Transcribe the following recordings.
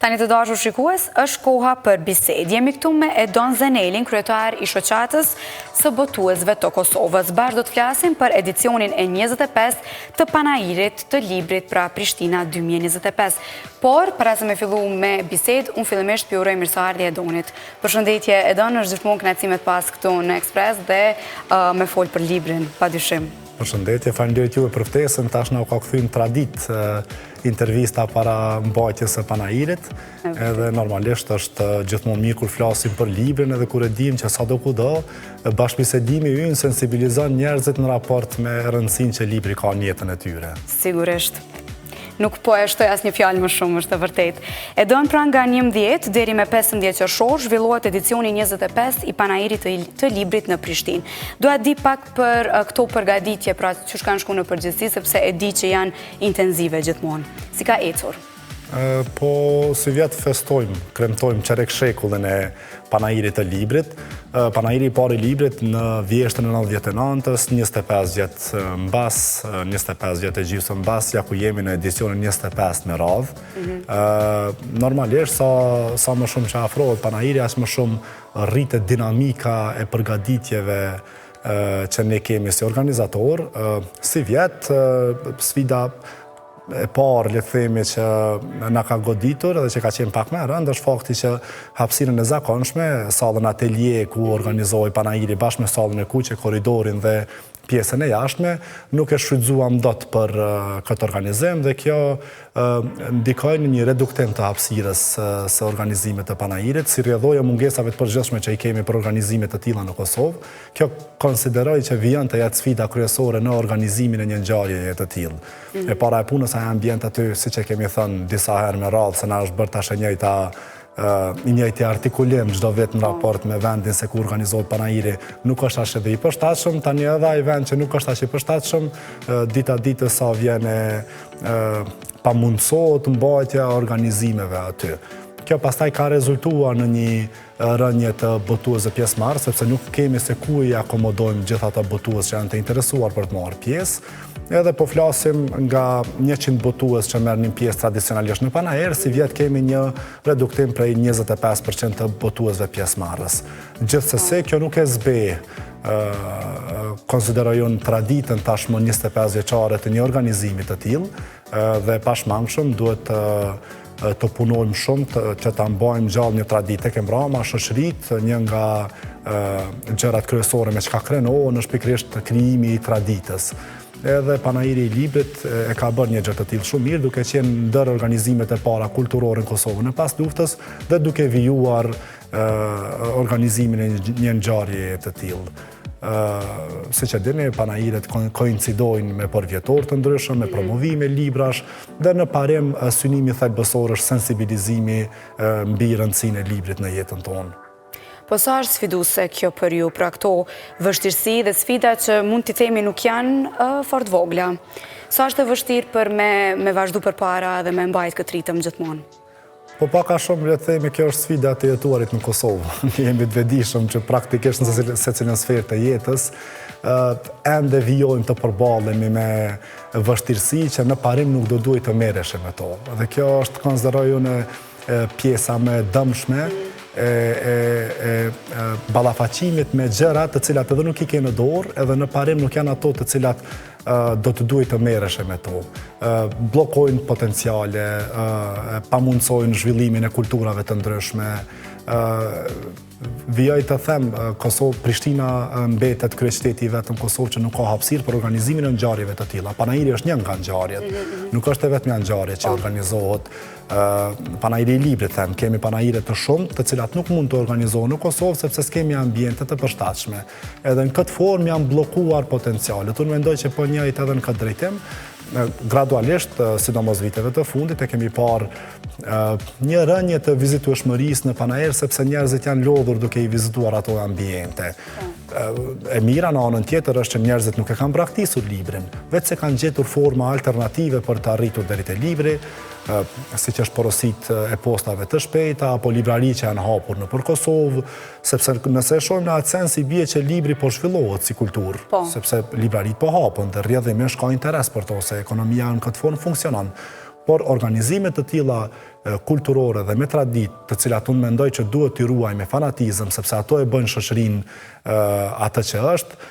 Tani të dashur shikues, është koha për bisedë. Jemi këtu me Edon Zenelin, kryetar i shoqatës së botuesve të Kosovës. Bashkë do të flasim për edicionin e 25 të panairit të librit pra Prishtina 2025. Por, para se me fillu me bisedë, unë fillimisht t'ju uroj mirëseardhje Edonit. Përshëndetje, Edon, është gjithmonë kënaqësimet pas këtu në Ekspres dhe me fol për librin, padyshim. Përshëndetje, faleminderit juve për ftesën, tash na u ka kthyer traditë intervista para mbajtjes së panairit, edhe normalisht është gjithmonë mirë kur flasim për librin edhe kur e dim që sado kudo bashkëbisedimi ynë sensibilizon njerëzit në raport me rëndësinë që libri ka në jetën e tyre. Sigurisht. Nuk po e shtoj asnjë fjalë më shumë, është e vërtet. Edon, pra nga 11 deri me 15 qershor zhvillohet edicioni 25 i panairit të librit në Prishtinë. Dua di pak për këto përgatitje, pra çu kanë shkuar në përgjithësi, sepse e di që janë intenzive gjithmonë. Si ka ecur? Po, si vjetë festojmë, kremtojmë qerek shekullin e panairit të librit. Panairi i parë i librit në vjeshtën e 99-ës, 25 vjetë mbas, 25 vjetë e gjysmë mbas, ja ku jemi në edicionin 25 me radhë. Normalisht, sa më shumë që afrohet panairi, as më shumë rritet dinamika e përgatitjeve që ne kemi si organizator. Si vjetë, sfida e parë, le të themi, që na ka goditur edhe që ka qenë pak më rënd, është fakti që hapësirën e zakonshme, sallën atelje ku organizohej panairi bashkë me sallën e kuqe, korridorin dhe pjesën e jashtme, nuk e shfrytzuam dot për këtë organizim dhe kjo ndikoi në një reduktim të hapësirës së organizimit të panairit, si rrjedhojë mungesave të përgjithshme që i kemi për organizime të tilla në Kosovë. Kjo konsideroj që vjen të jetë sfida kryesore në organizimin e një ngjarjeje të tillë. E para e punës ai ambient aty, siç e kemi thënë disa herë me radhë, se na është bërë tash i njëjti artikulim çdo vit në raport me vendin se ku organizohet panairi, nuk është as edhe i përshtatshëm, tani edhe ai vend që nuk është as i përshtatshëm, dita ditës sa vjen pamundsohet mbajtja e organizimeve aty. Kjo pastaj ka rezultuar në një rënje të botuesve pjesëmarrës, sepse nuk kemi se ku i akomodojmë gjithë ata botues që janë të interesuar për të marrë pjesë. Edhe po flasim nga 100 botues që merrnin pjesë tradicionalisht në panair, si vjet kemi një reduktim prej 25% të botuesve pjesëmarrës. Gjithsesi, kjo nuk e zbe konsiderojun traditën tashmë 25 vjeçare të një organizimi të tillë dhe pashmangshëm duhet të punojmë shumë që ta mbajmë gjallë një traditë tek mbrapa, shoqëritë, një nga gjërat kryesore me çka krenohen është pikërisht krijimi i traditës. Edhe panairi i librit e ka bërë një gjë të tillë shumë mirë, duke qenë ndër organizimet e para kulturore në Kosovë në pas luftës dhe duke vijuar organizimin e një ngjarjeje të tillë. Siç e dini, panairet koincidojnë me përvjetor të ndryshëm, me promovime librash, dhe në parim synimi thelbësor është sensibilizimi mbi rëndësinë e librit në jetën tonë. Po sa është sfiduese kjo për ju, pra këto vështirësi dhe sfida që mund t'i themi nuk janë fort vogla? Sa është e vështirë për me vazhdu përpara dhe me mbajt këtë ritëm gjithmonë? Po pak a shumë le të themi kjo është sfida të jetuarit në Kosovë. Ne jemi të vetëdijshëm që praktikisht në secilën sferë të jetës ende vijojmë të përballemi me vështirësi që në parim nuk do duhet të merresh me to. Dhe kjo është konsideroj unë pjesa më dëmshme e ballafaqimit me gjëra të cilat edhe nuk i ke në dorë, edhe në parim nuk janë ato të cilat do të duhet të merresh me to. Bllokojnë potenciale, pamundsojnë zhvillimin e kulturave të ndryshme. Vijoj të them, Prishtina mbetet kryeqyteti i vetëm Kosovë që nuk ka hapësirë për organizimin e ngjarjeve të tilla. Panairi është një nga ngjarjet. Nuk është vetëm një ngjarje që organizohet. Panairi i librit them, kemi panaire të shumtë të cilat nuk mund të organizohen në Kosovë sepse s'kemi ambiente të përshtatshme. Edhe në këtë formë janë bllokuar potencialet. Unë mendoj që po njëjtë edhe në këtë drejtim. Gradualisht, sidomos viteve të fundit, e kemi parë një rënje të vizitueshmërisë në panair, sepse njerëzit janë lodhur duke i vizituar ato ambiente. E mira në anën tjetër është që njerëzit nuk e kanë braktisur librin, vetë se kanë gjetur forma alternative për të arritur deri te libri, siç është porosit e postave të shpejta, apo librari që janë hapur nëpër Kosovë, sepse nëse e shohim në atë sens i bie që libri po zhvillohet si kulturë, sepse librarit po hapen dhe rrjedhimisht ka interes për to, se ekonomia në këtë formë funksionon. por organizimet të tilla kulturore dhe me traditë, të cilat unë mendoj që duhet t'i ruaj me fanatizëm, sepse ato e bëjnë shoqërinë atë që është,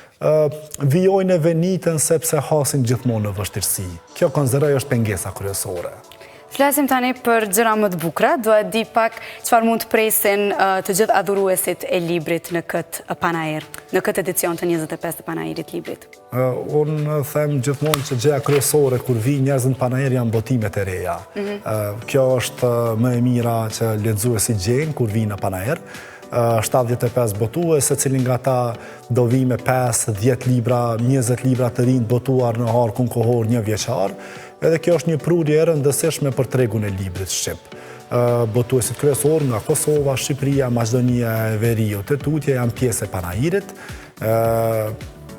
vijojnë e venitën sepse hasin gjithmonë në vështirësi. Kjo konsideroj është pengesa kryesore. Flasim tani për gjëra më të bukura, do e di pak çfarë mund të presin të gjithë adhuruesit e librit në këtë panair, në këtë edicion të 25 të panairit librit. Unë them gjithmonë që gjëja kryesore kur vi njerëzit në panair janë botimet e reja. Kjo është më e mira që lexuesi gjejnë kur vi në panair. 75 botues, secili nga ta do vi me 5, 10 libra, 20 libra të rinj botuar në harkun kohor 1 vjeçar. Edhe kjo është një prurje e rëndësishme për tregun e librit shqip. Botuesit kryesor nga Kosova, Shqipëria, Maqedonia e Veriut e Tutje janë pjesë e panairit.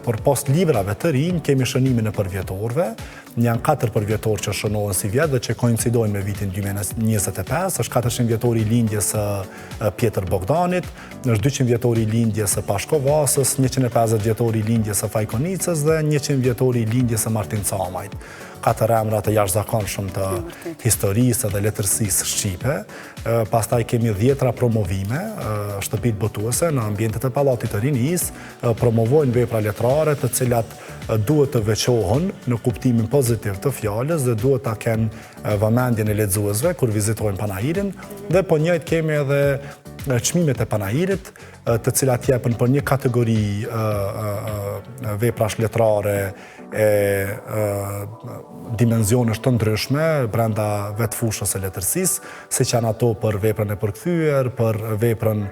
Por post librave të rinj kemi shënimin e përvjetorëve. Janë 4 përvjetorë që shënohen si vjet dhe që koincidojnë me vitin 2025. Është 400 vjetori i lindjes së Pjetër Bogdanit, është 200 vjetori i lindjes së Pashkovasës, 150 vjetori i lindjes së Fajkonicës dhe 100 vjetori i lindjes së Martin Camajt. 4 emra të jashtëzakonshëm të historisë dhe letërsisë shqipe. Pastaj kemi 10 promovime, shtëpitë botuese në ambientet e Pallatit të Rinisë, promovojnë vepra letrare të cilat duhet të veçohen në kuptimin pozitiv të fjalës dhe duhet ta kenë vëmendjen e lexuesve kur vizitojnë panairin, dhe po njëjtë kemi edhe çmimet e panairit, të cilat jepen për një kategori veprash letrare e dimenzionesh të ndryshme brenda vetë fushës e letërsisë, siç janë ato për veprën e përkthyer, për veprën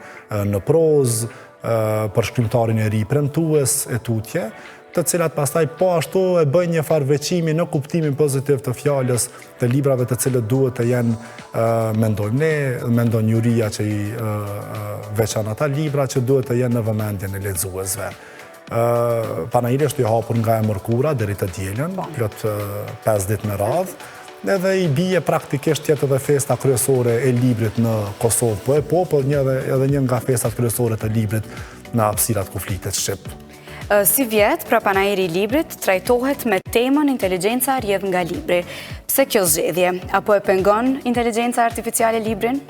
në prozë, për shkrimtarin e ri premtues e tutje, të cilat pastaj po ashtu e bëjnë një farë veçimi në kuptimin pozitiv të fjalës të librave të cilët duhet të jenë, mendojmë ne, mendon juria që i veçan ata libra që duhet të jenë në vëmendjen e lexuesve. Panairi është i hapur nga e mërkura deri të dielën, plot 5 ditë me radhë, edhe i bie praktikisht tjetë edhe festa kryesore e librit në Kosovë, po edhe një nga festat kryesore të librit në hapësirat kuflitet shqip. Si vjet, pra panairi i librit trajtohet me temën inteligjenca rrjedh nga libri. Pse kjo zgjedhje? Apo e pengon inteligjenca artificiale librin?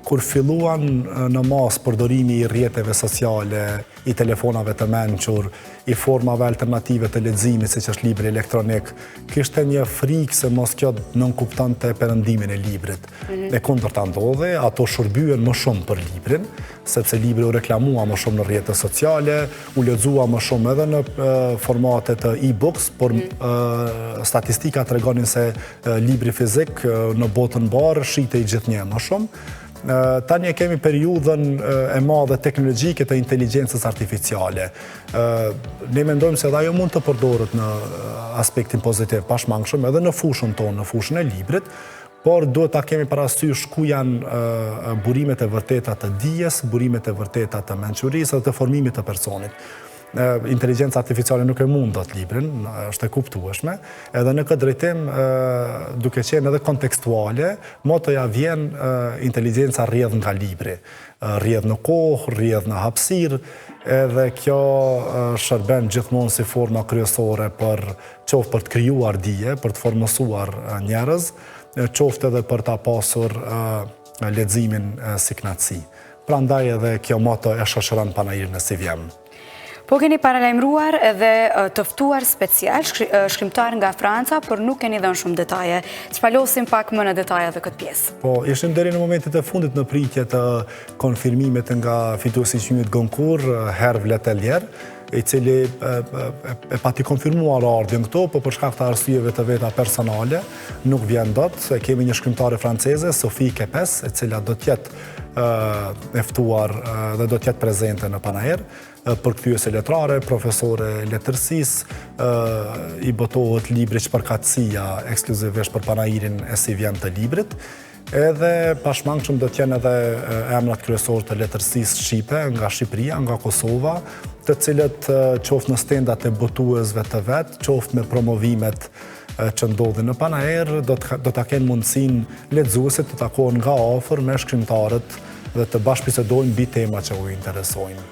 Kur filluan në mas përdorimi i rrjeteve sociale, i telefonave të mençur, i formave alternative të leximit, siç është libri elektronik, kishte një frikë se mos kjo nënkuptonte perëndimin e librit. E kundërta ndodhi, ato shërbyen më shumë për librin, sepse libri u reklamua më shumë në rrjete sociale, u lexua më shumë edhe në formate të e-books, por statistika tregonin se libri fizik në botën mbar shitej gjithnjë më shumë. Tani e kemi periudhën e madhe teknologjike të inteligjencës artificiale. Ne mendojmë se edhe ajo mund të përdoret në aspektin pozitiv pashmangshëm edhe në fushën tonë, në fushën e librit, por duhet ta kemi parasysh ku janë burimet e vërteta të dijes, burimet e vërteta të mençurisë dhe të formimit të personit. Inteligjenca artificiale nuk e mund dot librin, është e kuptueshme, edhe në këtë drejtim, duke qenë edhe kontekstuale, motoja vjen inteligjenca rrjedh nga libri. Rrjedh në kohë, rrjedh në hapësirë, edhe kjo shërben gjithmonë si forma kryesore për qoftë për të krijuar dije, për të formësuar njerëz, qoftë edhe për ta pasur leximin si knatësi. Prandaj edhe kjo moto e shoqëron panairin e si vjen. Po keni paralajmëruar edhe të ftuar special shkrimtar nga Franca, por nuk keni dhënë shumë detaje. Shpalosim pak më në detaje dhe këtë pjesë. Po, ishim deri në momentet e fundit në pritje të konfirmimit nga fituesi i çmimit Goncourt, Herve Letelier, i cili e pati konfirmuar ardhjen këto, po për shkak të arsyeve të veta personale, nuk vjen dot. Kemi një shkrimtare franceze, Sophie Kepes, e cila do të jetë e ftuar dhe do të jetë prezente në panair, përkthyese letrare, profesore letërsisë, i botohet libri Çfarkatësia ekskluzivisht për panairin e si vjen të librit. Edhe pashmangshëm do të jenë edhe emrat kryesorë të letërsisë shqipe nga Shqipëria, nga Kosova, të cilët qoftë në stendat e botuesve të vet, qoftë me promovimet që ndodhin në panair, do ta kenë mundësinë lexuesit të takohen nga afër me shkrimtarët dhe të bashkëbisedojnë mbi tema që u interesojnë.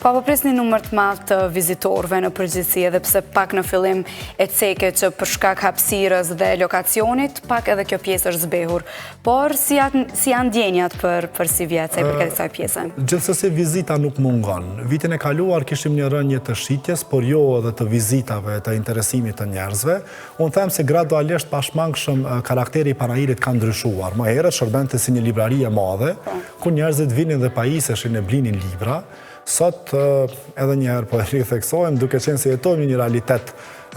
Po prisni numër të madh të vizitorëve në përgjithësi, edhe pse pak në fillim e ceke që për shkak hapësirës dhe lokacionit, pak edhe kjo pjesë është zbehur. Por si janë ndjenjat për si vjetë, sa i përket kësaj pjese? Gjithsesi vizita nuk mungon. Vitin e kaluar kishim një rënje të shitjes, por jo edhe të vizitave, të interesimit të njerëzve. Unë them se gradualisht pashmangshëm karakteri i Panairit ka ndryshuar. Më herët shërbente si një librari e madhe, ku njerëzit vinin dhe pajiseshin e blinin libra. Sot, edhe njëherë po e ritheksojmë, duke qenë se jetojmë një realitet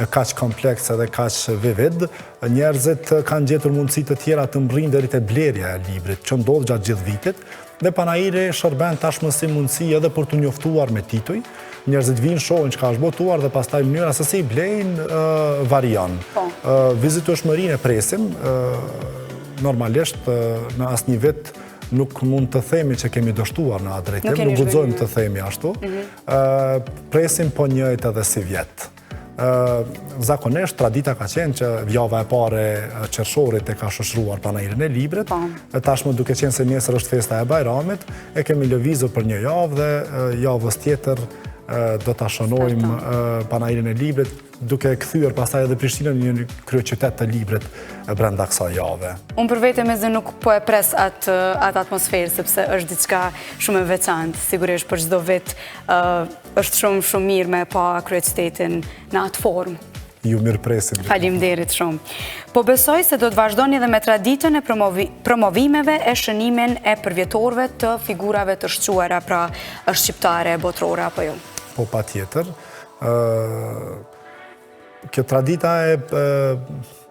kaq kompleks edhe kaq vivid, njerëzit kanë gjetur mundësi të tjera të mbërrinë deri te blerja e librit, që ndodh gjatë gjithë vitit, dhe Panairi shërben tashmë si mundësi edhe për të njoftuar me tituj. Njerëzit vinë, shohin çka është botuar dhe pastaj mënyra se si i blejnë varion. Vizitueshmërinë e presim, normalisht në asnjë vit nuk mund të themi që kemi dështuar në atë drejtim, nuk guxojmë të themi ashtu. Presim po njëjtë edhe si vjetë. Zakonisht, tradita ka qenë që java e pare qershorit e ka shoqëruar Panairin e librit, tashmë duke qenë se nesër është festa e Bajramit, e kemi lëvizur për një javë dhe javës tjetër do ta shënojmë Panairin e librit, duke kthyer pastaj edhe Prishtinën në një kryeqytet të librit brenda kësaj jave. Unë për vete me zë nuk po e pres atë atmosferë, sepse është diçka shumë e veçantë. Sigurisht për çdo vit është shumë mirë me pa kryeqytetin në atë formë. Ju mirëpresim. Faleminderit shumë. Po besoj se do të vazhdoni edhe me traditën e promovimeve e shënimin e përvjetorëve të figurave të shquara, pra është shqiptare, botrore apo jo? Po patjetër. Kjo tradita e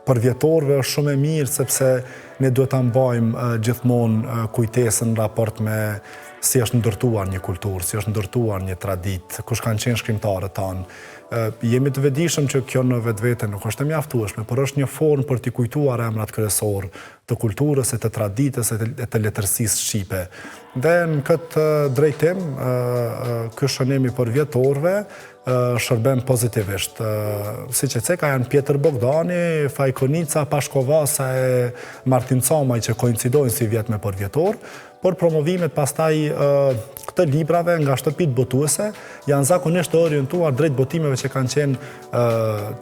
përvjetorëve është shumë e mirë, sepse ne duhet ta mbajmë gjithmonë kujtesën në raport me si është ndërtuar një kulturë, si është ndërtuar një traditë, kush kanë qenë shkrimtarët tanë. Jemi të vetëdijshëm që kjo në vetvete nuk është e mjaftueshme, por është një formë për t'i kujtuar emrat kryesorë të kulturës, e të traditës, e të letërsisë shqipe. Dhe në këtë drejtim, ky shënim i përvjetorëve shërben pozitivisht. Siç e ceka janë Pjetër Bogdani, Fajkonica, Pashkovasa e Martin Camaj që koincidojnë si vjet me përvjetor, por promovimet pastaj këtë librave nga shtëpitë botuese janë zakonisht të orientuar drejt botimeve që kanë qenë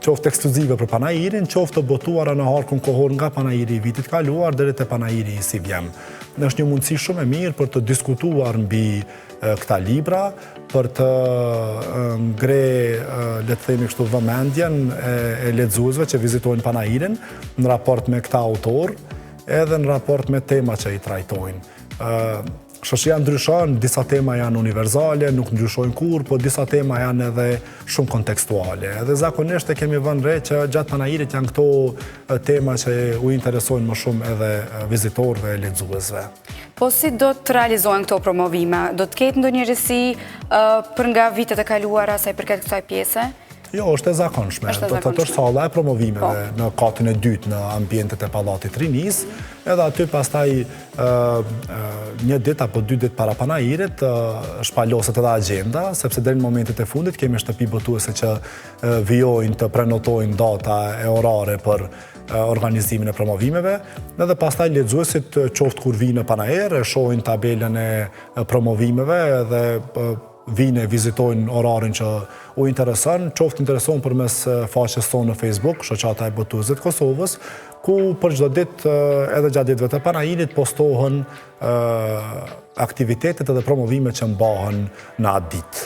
qoftë ekskluzive për Panairin, qoftë të botuara në harkun kohor nga Panairi i vitit kaluar deri te Panairi i si vjen. Është një mundësi shumë e mirë për të diskutuar mbi këta libra, për të ngre, le të themi kështu, vëmendjen e lexuesve që vizitojnë Panairin në raport me këta autor, edhe në raport me tema që i trajtojnë. Shoqëria ndryshon, disa tema janë universale, nuk ndryshojnë kur, po disa tema janë edhe shumë kontekstuale. Edhe zakonisht e kemi vënë re që gjatë Panairit janë këto tema që u interesojnë më shumë edhe vizitorëve e lexuesve. Po si do të realizohen këto promovime? Do të ketë ndonjë risi për nga vitet e kaluara sa i përket kësaj pjese? Jo, është e zakonshme. Do të është salla e promovimeve në katin e dytë në ambientet e Pallatit Rinis, edhe aty pastaj një ditë apo 2 ditë para Panairit shpaloset edhe agenda, sepse deri në momentet e fundit kemi shtëpi botuese që vijojnë të prenotojnë data e orare për organizimin e promovimeve, edhe pastaj lexuesit qoftë kur vinë në Panair, shohin tabelën e promovimeve dhe vinë e vizitojnë orarin që u intereson, qoftë intereson përmes faqes tonë në Facebook, Shoqata e Botuesve të Kosovës, ku për çdo ditë edhe gjatë ditëve të Panairit postohen aktivitetet edhe promovimet që mbahen në atë ditë.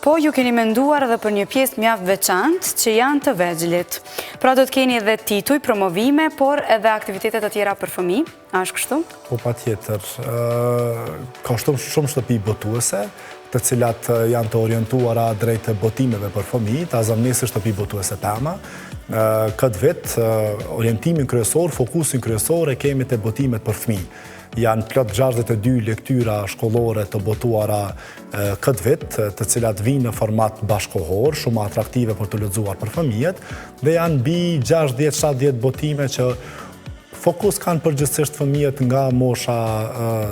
Po, ju keni menduar edhe për një pjesë mjaft veçantë që janë të vegjëlit. Pra do të keni edhe tituj, promovime, por edhe aktivitetet të tjera për fëmijë, a është kështu? Po patjetër. Ka shumë shtëpi botuese, të cilat janë të orientuara drejt botimeve për fëmijë, ta zëvendësi shtëpi botuese Pema. Këtë vit, orientimin kryesor, fokusin kryesor e kemi te botimet për fëmijë. Janë plot 62 lektyra shkollore të botuara këtë vit, të cilat vinë në format bashkohor, shumë atraktive për të lexuar për fëmijët, dhe janë mbi 60-70 botime që fokus kanë përgjithsisht fëmijët nga mosha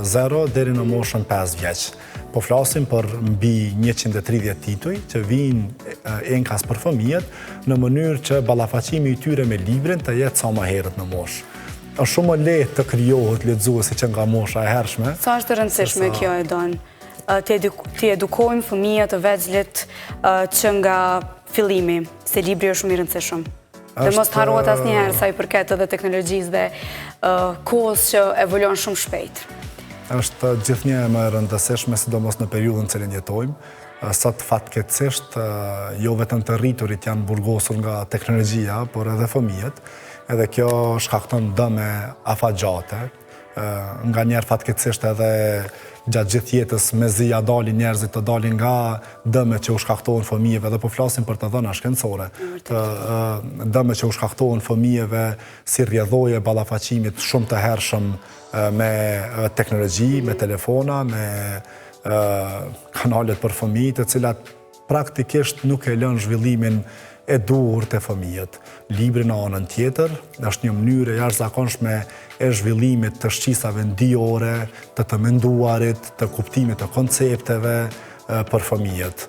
0 deri në moshën 5 vjeç. Po flasim për mbi 130 tituj që vinë enkas për fëmijët në mënyrë që ballafaqimi i tyre me librin të jetë sa më herët në moshë. Është shumë lehtë të krijohet lexuesi që nga mosha e hershme. Sa është e rëndësishme kjo e don? të edukojmë fëmijët të vegjëlit që nga fillimi, se libri është shumë i rëndësishëm. Dhe mos të harrohet asnjëherë sa i përket edhe teknologjisë dhe kohës që evoluon shumë shpejt. Është gjithnjë më e rëndësishme, sidomos në periudhën që jetojmë. Sot fatkeqësisht jo vetëm të rriturit janë burgosur nga teknologjia, por edhe fëmijët. Edhe kjo shkakton dëme afatgjate. Nga njerë fatkeqësisht edhe gjatë gjithë jetës mezi ja dalin njerëzit të dalin nga dëme që u shkaktohen fëmijëve, dhe po flasim për të dhëna shkencore. Dëme që u shkaktohen fëmijëve si rrjedhoje ballafaqimit shumë të hershëm me teknologji, me telefona, me kanalet për fëmijë, të cilat praktikisht nuk e lën zhvillimin e duhur të fëmijët. Libri në anën tjetër është një mënyrë e jashtëzakonshme e zhvillimit të shqisave ndijore, të menduarit, të kuptimit të koncepteve për fëmijët.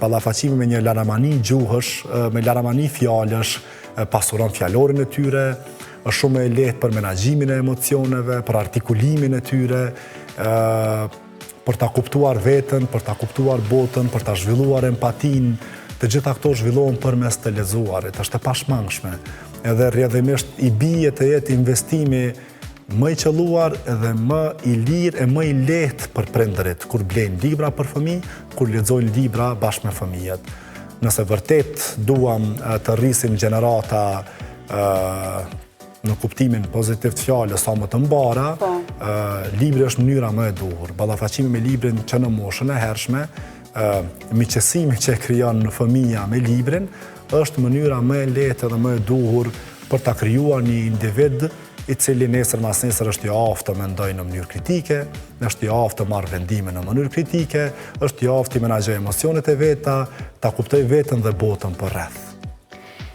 Ballafaqimi me një laramani gjuhësh, me laramani fjalësh, pasuron fjalorin e tyre, është shumë e lehtë për menaxhimin e emocioneve, për artikulimin e tyre, për ta kuptuar veten, për ta kuptuar botën, për ta zhvilluar empatin. Të gjitha këto zhvillohen përmes të lexuarit, është e pashmangshme. Edhe rrjedhimisht i bie të jetë investimi më i qelluar edhe më i lirë e më i lehtë për prindërit kur blejnë libra për fëmijë, kur lexojnë libra bashkë me fëmijët. Nëse vërtet duam të rrisim gjenerata në kuptimin pozitiv të fjalës sa më të mbara, libri është mënyra më e duhur. Ballafaqimi me librin që në moshën e hershme, miqësimi që e krijon fëmija me librin, është mënyra më e lehtë dhe më e duhur për ta krijuar një individ i cili nesër mas nesër është i aftë të mendojë në mënyrë kritike, është i aftë të marrë vendime në mënyrë kritike, është i aftë të menaxhojë emocionet e veta, ta kuptojë veten dhe botën përreth.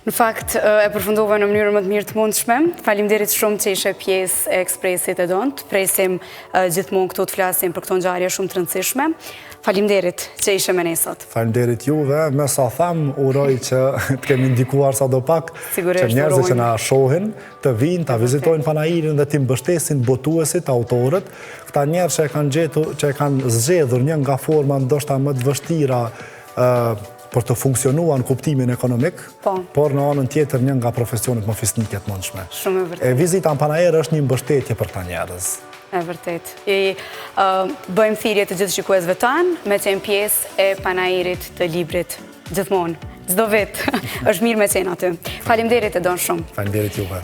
Në fakt, e përfundova në mënyrën më të mirë të mundshme. Faleminderit shumë që ishe pjesë e Ekspresit e Dontë. Presim gjithmonë këtu të flasim për këto ngjarje shumë të rëndësishme. Faleminderit që ishe me ne sot. Faleminderit juve, me sa tham, uroj që të kemi ndikuar sadopak që njerëzit që na shohin të vinë, ta vizitojnë Panairin dhe të mbështesin botuesit, autorët, këta njerëz që e kanë zgjedhur një nga forma ndoshta më të vështira për të funksionuar në kuptimin ekonomik, por në anën tjetër një nga profesionet më fisnike të mundshme. Shumë e vërtet. E vizita në Panair është një mbështetje për këta njerëz. E vërtet. Bëjmë thirrje të gjithë shikuesve tanë me qenë pjesë e Panairit të librit. Gjithmonë, çdo vit është mirë me qenë aty. Faleminderit e don shumë. Faleminderit juve.